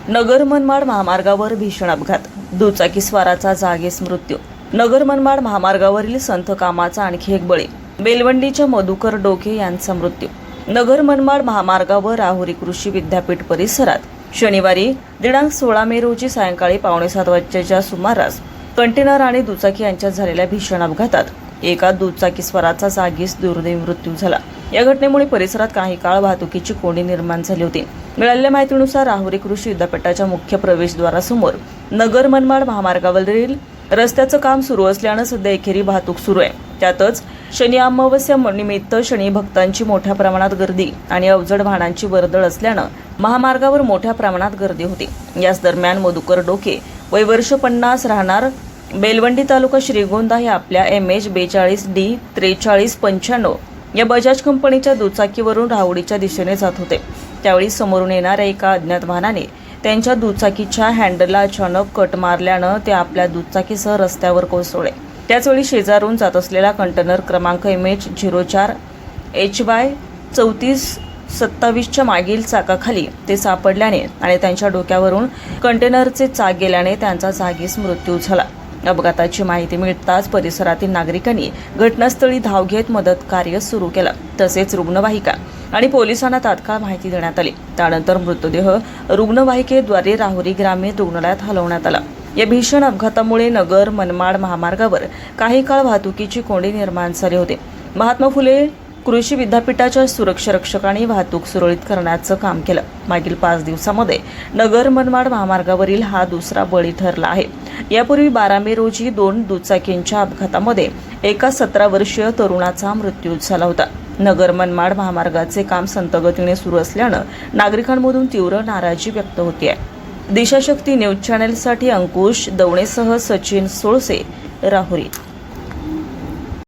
नगर मनमाड महामार्गावर भीषण अपघात, दुचाकीस्वाराचा जागीच मृत्यू। नगर मनमाड महामार्गावरील संथ कामाचा आणखी एक बळी, बेलवंडीच्या मधुकर डोके यांचा मृत्यू। नगर मनमाड महामार्गावर राहुरी कृषी विद्यापीठ परिसरात शनिवारी दिनांक 16 मे रोजी सायंकाळी 6:45 वाजताच्या सुमारास कंटेनर आणि दुचाकी यांच्यात झालेल्या भीषण अपघातात एका दुचाकीस्वाराचा जागीच दुर्दैवी मृत्यू झाला। या घटनेमुळे परिसरात काही काळ वाहतुकीची कोंडी निर्माण झाली होती। मिळालेल्या माहितीनुसार राहुरी कृषी विद्यापीठाच्या मुख्य प्रवेशद्वारासमोर नगर मनमाड महामार्गावरील रस्त्याचं काम सुरू असल्यानं सध्या एकेरी वाहतूक सुरू आहे। त्यातच शनी अमावस्या निमित्त शनी भक्तांची मोठ्या प्रमाणात गर्दी आणि अवजड वाहनांची वर्दळ असल्यानं महामार्गावर मोठ्या प्रमाणात गर्दी होती। याच दरम्यान मधुकर डोके वय वर्ष 50 राहणार बेलवंडी तालुका श्रीगोंदा हे आपल्या MH42D 4395 या बजाज कंपनीच्या दुचाकीवरून राहुरीच्या दिशेने जात होते। त्यावेळी समोरून येणाऱ्या एका अज्ञात वाहनाने त्यांच्या दुचाकीच्या हँडलला अचानक कट मारल्यानं ते आपल्या दुचाकीसह रस्त्यावर कोसळले। त्याचवेळी शेजारून जात असलेला कंटेनर क्रमांक MH04 HY 3427 मागील चाकाखाली ते सापडल्याने आणि त्यांच्या डोक्यावरून कंटेनरचे चाक गेल्याने त्यांचा जागीच मृत्यू झाला। अपघाताची माहिती मिळताच परिसरातील नागरिकांनी घटनास्थळी धाव घेत मदत कार्य सुरू केलं। तसेच रुग्णवाहिका आणि पोलिसांना तात्काळ माहिती देण्यात आली। त्यानंतर मृतदेह रुग्णवाहिकेद्वारे राहुरी ग्रामीण रुग्णालयात हलवण्यात आला। या भीषण अपघातामुळे नगर मनमाड महामार्गावर काही काळ वाहतुकीची कोंडी निर्माण झाली होती। महात्मा फुले कृषी विद्यापीठाच्या सुरक्षा रक्षकांनी वाहतूक सुरळीत करण्याचं काम केलं। मागील 5 दिवसांमध्ये नगर मनमाड महामार्गावरील हा दुसरा बळी ठरला आहे। यापूर्वी 12 मे रोजी 2 दुचाकींच्या अपघातामध्ये एका 17 वर्षीय तरुणाचा मृत्यू झाला होता। नगर मनमाड महामार्गाचे काम संथ गतीने सुरू असल्यानं नागरिकांमधून तीव्र नाराजी व्यक्त होते आहे। दिशाशक्ती न्यूज चॅनेलसाठी अंकुश दवणेसह सचिन सोळसे, राहुरी।